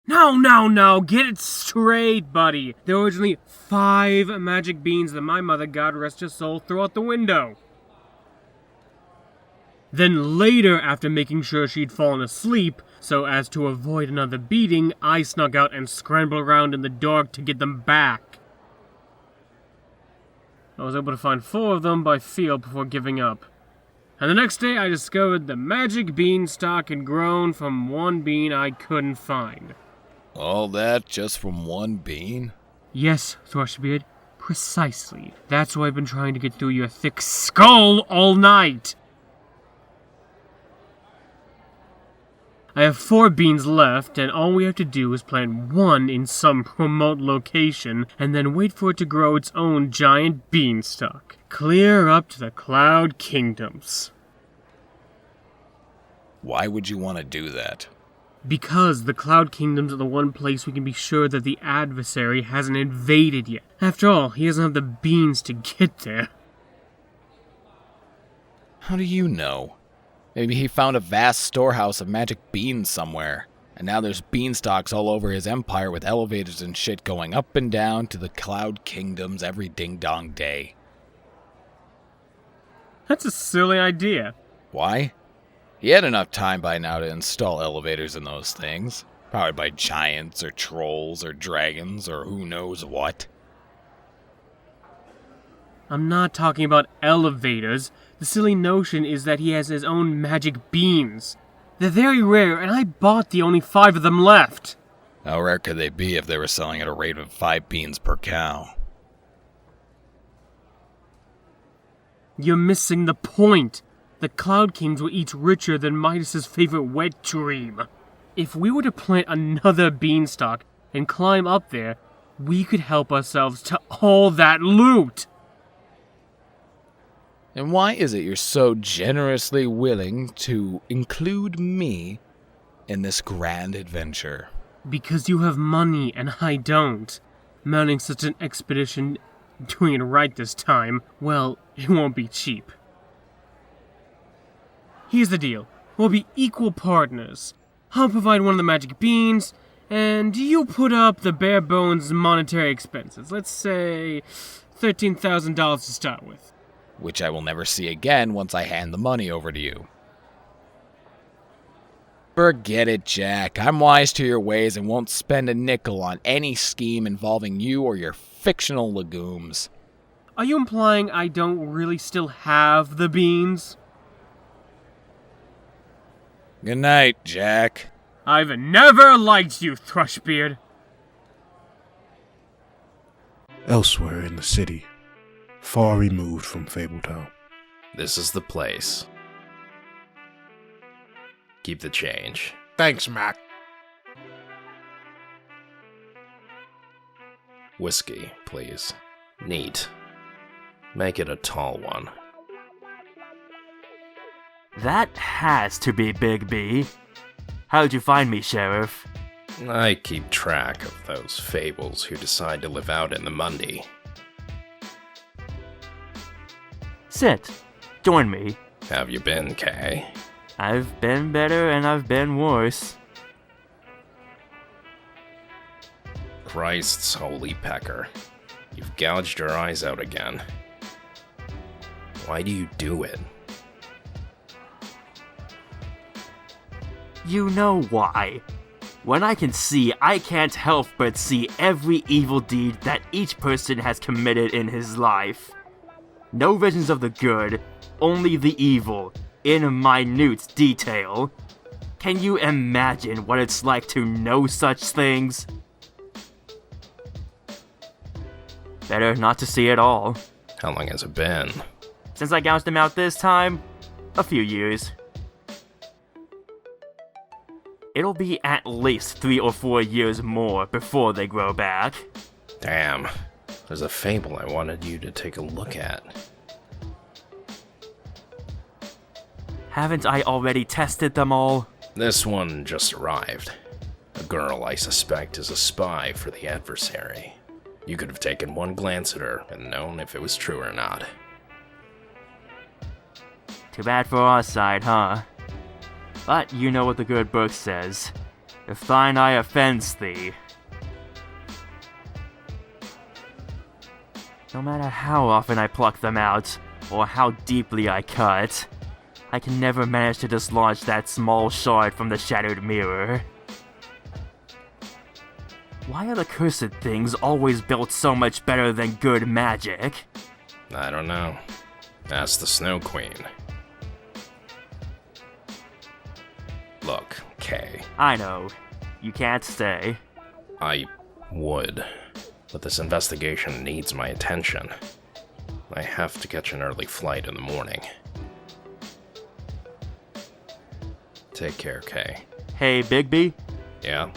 No, get it straight, buddy. There were originally 5 magic beans that my mother, God rest her soul, threw out the window. Then later, after making sure she'd fallen asleep, so as to avoid another beating, I snuck out and scrambled around in the dark to get them back. I was able to find 4 of them by feel before giving up. And the next day I discovered the magic beanstalk had grown from 1 bean I couldn't find. All that just from 1 bean? Yes, Thrushbeard, precisely. That's why I've been trying to get through your thick skull all night. I have 4 beans left, and all we have to do is plant 1 in some remote location, and then wait for it to grow its own giant beanstalk. Clear up to the Cloud Kingdoms. Why would you want to do that? Because the Cloud Kingdoms are the one place we can be sure that the adversary hasn't invaded yet. After all, he doesn't have the beans to get there. How do you know? Maybe he found a vast storehouse of magic beans somewhere, and now there's beanstalks all over his empire with elevators and shit going up and down to the Cloud Kingdoms every ding-dong day. That's a silly idea. Why? He had enough time by now to install elevators in those things, powered by giants or trolls or dragons or who knows what. I'm not talking about elevators. The silly notion is that he has his own magic beans. They're very rare, and I bought the only 5 of them left. How rare could they be if they were selling at a rate of 5 beans per cow? You're missing the point. The Cloud Kings were each richer than Midas's favorite wet dream. If we were to plant another beanstalk and climb up there, we could help ourselves to all that loot. And why is it you're so generously willing to include me in this grand adventure? Because you have money and I don't. Mounting such an expedition, doing it right this time, well, it won't be cheap. Here's the deal. We'll be equal partners. I'll provide one of the magic beans, and you put up the bare bones monetary expenses. Let's say $13,000 to start with. Which I will never see again once I hand the money over to you. Forget it, Jack. I'm wise to your ways and won't spend a nickel on any scheme involving you or your fictional legumes. Are you implying I don't really still have the beans? Good night, Jack. I've never liked you, Thrushbeard. Elsewhere in the city, far removed from Fabletown. This is the place. Keep the change. Thanks, Mac. Whiskey, please. Neat. Make it a tall one. That has to be Bigby. How'd you find me, Sheriff? I keep track of those Fables who decide to live out in the Monday. Sit. Join me. Have you been, Kay? I've been better and I've been worse. Christ's holy pecker. You've gouged your eyes out again. Why do you do it? You know why. When I can see, I can't help but see every evil deed that each person has committed in his life. No visions of the good, only the evil, in minute detail. Can you imagine what it's like to know such things? Better not to see it all. How long has it been? Since I gouged them out this time, a few years. It'll be at least 3 or 4 years more before they grow back. Damn. There's a fable I wanted you to take a look at. Haven't I already tested them all? This one just arrived. A girl I suspect is a spy for the adversary. You could have taken one glance at her and known if it was true or not. Too bad for our side, huh? But you know what the good book says. if thine eye offends thee. No matter how often I pluck them out, or how deeply I cut, I can never manage to dislodge that small shard from the shattered mirror. Why are the cursed things always built so much better than good magic? I don't know. Ask the Snow Queen. Look, Kay. I know. You can't stay. I would, but this investigation needs my attention. I have to catch an early flight in the morning. Take care, Kay. Hey, Bigby. Yeah?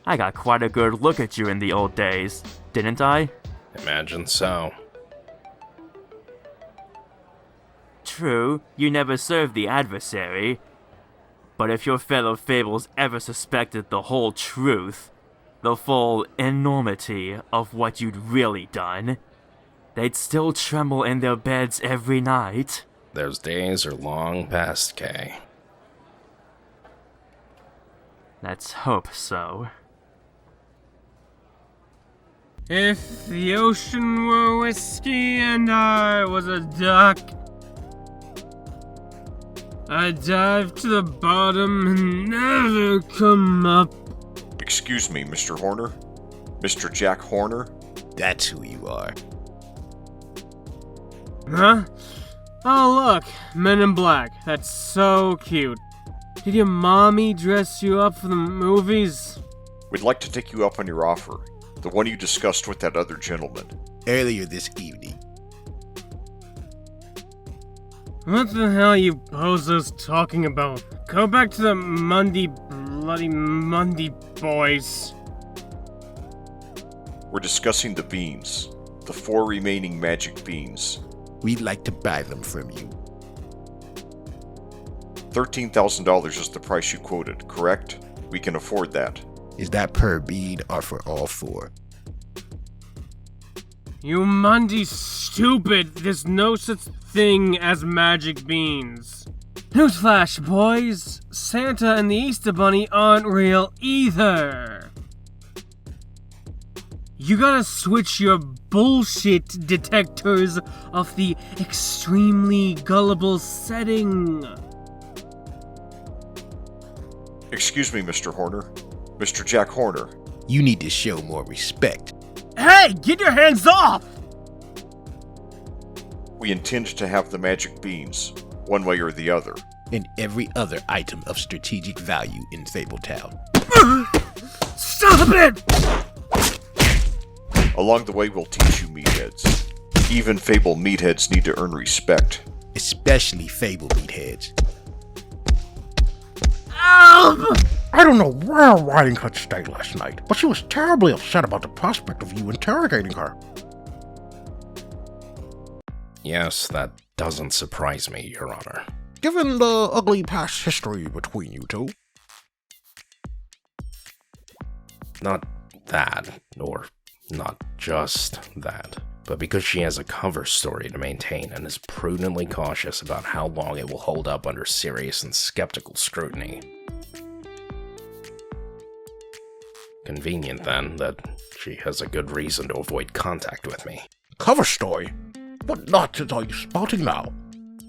I got quite a good look at you in the old days, didn't I? Imagine so. True, you never served the adversary. But if your fellow Fables ever suspected the whole truth, the full enormity of what you'd really done, they'd still tremble in their beds every night. Those days are long past, Kay. Let's hope so. If the ocean were whiskey and I was a duck, I'd dive to the bottom and never come up. Excuse me, Mr. Horner? Mr. Jack Horner? That's who you are. Huh? Oh look, Men in Black. That's so cute. Did your mommy dress you up for the movies? We'd like to take you up on your offer, the one you discussed with that other gentleman. Earlier this evening. What the hell are you posers talking about? Go back to the bloody Mundy boys. We're discussing the beans. The 4 remaining magic beans. We'd like to buy them from you. $13,000 is the price you quoted, correct? We can afford that. Is that per bean or for all 4? You Mundy stupid! There's no such thing as magic beans. Newsflash, boys! Santa and the Easter Bunny aren't real either! You gotta switch your bullshit detectors off the extremely gullible setting. Excuse me, Mr. Horner. Mr. Jack Horner. You need to show more respect. Hey, get your hands off! We intend to have the magic beans, one way or the other. And every other item of strategic value in Fabletown. Stop it! Along the way, we'll teach you meatheads. Even Fable meatheads need to earn respect. Especially Fable meatheads. I don't know where Riding Hood stayed last night, but she was terribly upset about the prospect of you interrogating her. Yes, that doesn't surprise me, Your Honor. Given the ugly past history between you two. Not that, or not just that, but because she has a cover story to maintain and is prudently cautious about how long it will hold up under serious and skeptical scrutiny. Convenient, then, that she has a good reason to avoid contact with me. Cover story? What nonsense are you spouting now?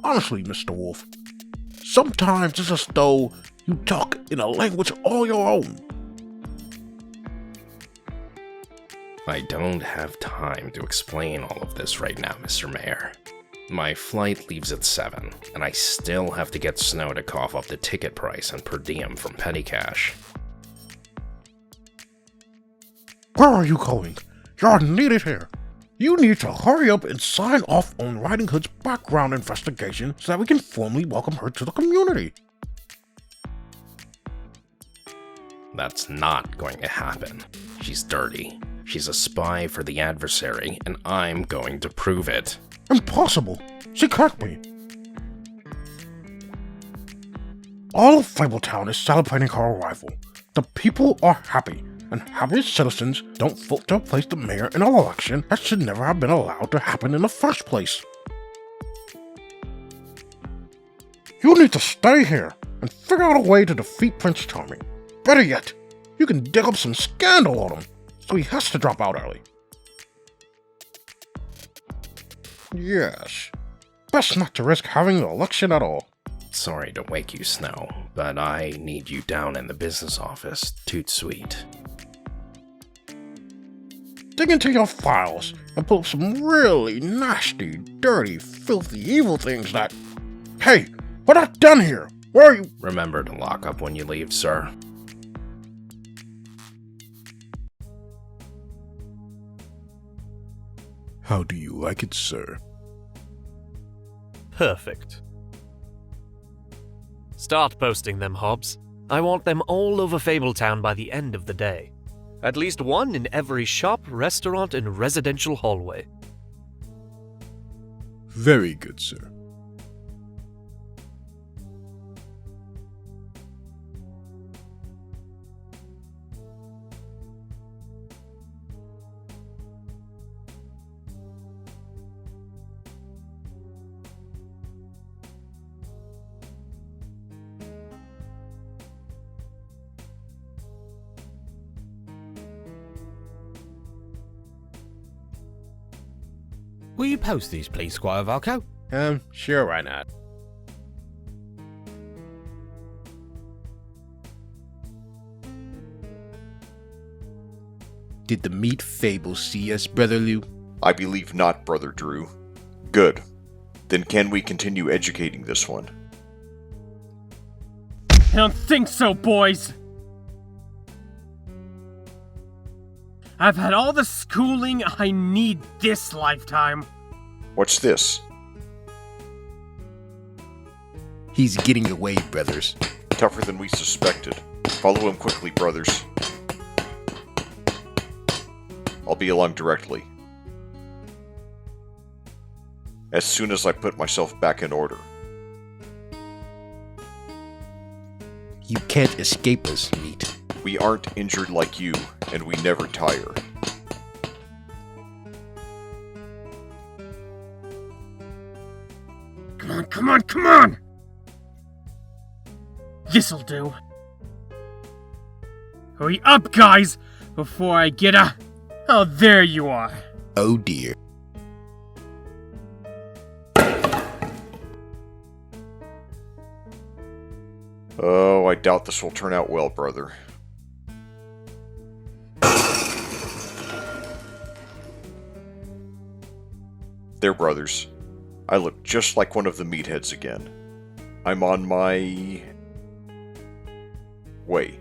Honestly, Mr. Wolf, sometimes it's as though you talk in a language all your own. I don't have time to explain all of this right now, Mr. Mayor. My flight leaves at 7, and I still have to get Snow to cough up the ticket price and per diem from petty cash. Where are you going? You're needed here. You need to hurry up and sign off on Riding Hood's background investigation so that we can formally welcome her to the community. That's not going to happen. She's dirty. She's a spy for the adversary, and I'm going to prove it. Impossible. She can't be. All of Fabletown is celebrating her arrival. The people are happy, and happy citizens don't vote to replace the mayor in an election that should never have been allowed to happen in the first place. You need to stay here and figure out a way to defeat Prince Charming. Better yet, you can dig up some scandal on him, so he has to drop out early. Yes. Best not to risk having the election at all. Sorry to wake you, Snow, but I need you down in the business office, toot sweet. Dig into your files and pull up some really nasty, dirty, filthy, evil things that... Hey, we're not done here! Where are you? Remember to lock up when you leave, sir. How do you like it, sir? Perfect. Start posting them, Hobbs. I want them all over Fabletown by the end of the day. At least one in every shop, restaurant, and residential hallway. Very good, sir. Will you post these, please, Squire Valco? Sure, why not? Did the meat Fables see us, Brother Lou? I believe not, Brother Drew. Good. Then can we continue educating this one? I don't think so, boys! I've had all the schooling I need this lifetime. What's this? He's getting away, brothers. Tougher than we suspected. Follow him quickly, brothers. I'll be along directly. As soon as I put myself back in order. You can't escape us, meat. We aren't injured like you, and we never tire. Come on, come on, come on! This'll do. Hurry up, guys, before I get a... Oh, there you are. Oh dear. Oh, I doubt this will turn out well, brother. There, brothers. I look just like one of the meatheads again. I'm on my... way.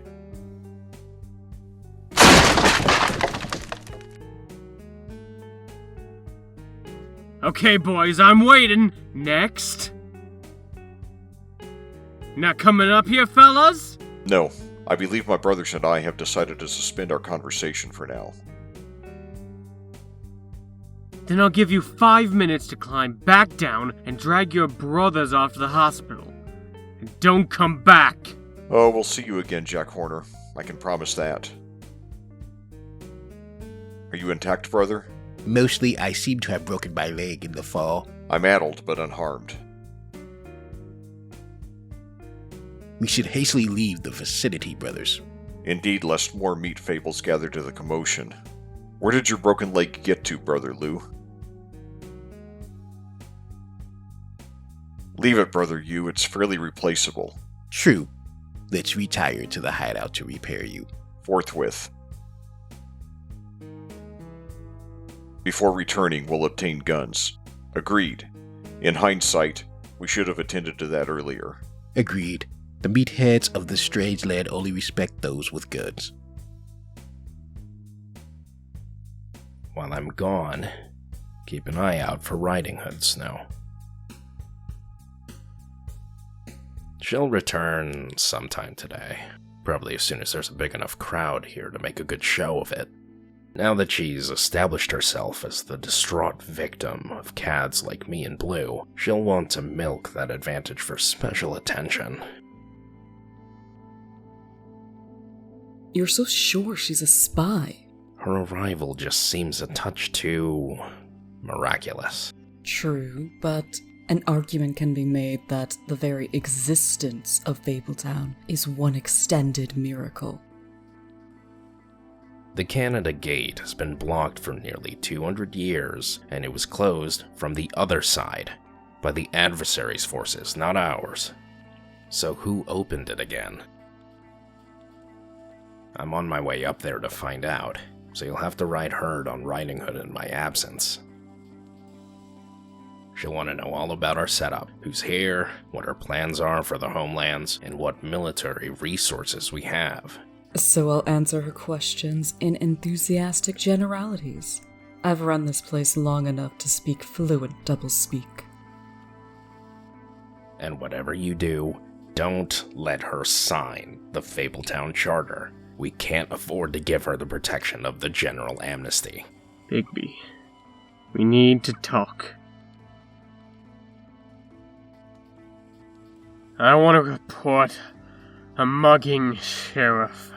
Okay, boys, I'm waiting. Next. Not coming up here, fellas? No, I believe my brothers and I have decided to suspend our conversation for now. Then I'll give you 5 minutes to climb back down and drag your brothers off to the hospital. And don't come back. Oh, we'll see you again, Jack Horner. I can promise that. Are you intact, brother? Mostly, I seem to have broken my leg in the fall. I'm addled, but unharmed. We should hastily leave the vicinity, brothers. Indeed, lest more meat fables gather to the commotion. Where did your broken leg get to, Brother Lou? Leave it, Brother Yu. It's fairly replaceable. True. Let's retire to the hideout to repair you. Forthwith. Before returning, we'll obtain guns. Agreed. In hindsight, we should have attended to that earlier. Agreed. The meatheads of the strange land only respect those with guns. While I'm gone, keep an eye out for Riding Hood, Snow. She'll return sometime today. Probably as soon as there's a big enough crowd here to make a good show of it. Now that she's established herself as the distraught victim of cads like me and Blue, she'll want to milk that advantage for special attention. You're so sure she's a spy. Her arrival just seems a touch too... miraculous. True, but An argument can be made that the very existence of Fabletown is one extended miracle. The Canada Gate has been blocked for nearly 200 years, and it was closed from the other side, by the adversary's forces, not ours. So who opened it again? I'm on my way up there to find out, so you'll have to ride herd on Riding Hood in my absence. She'll want to know all about our setup, who's here, what our plans are for the homelands, and what military resources we have. So I'll answer her questions in enthusiastic generalities. I've run this place long enough to speak fluent doublespeak. And whatever you do, don't let her sign the Fabletown Charter. We can't afford to give her the protection of the general amnesty. Bigby, we need to talk. I want to report a mugging, Sheriff.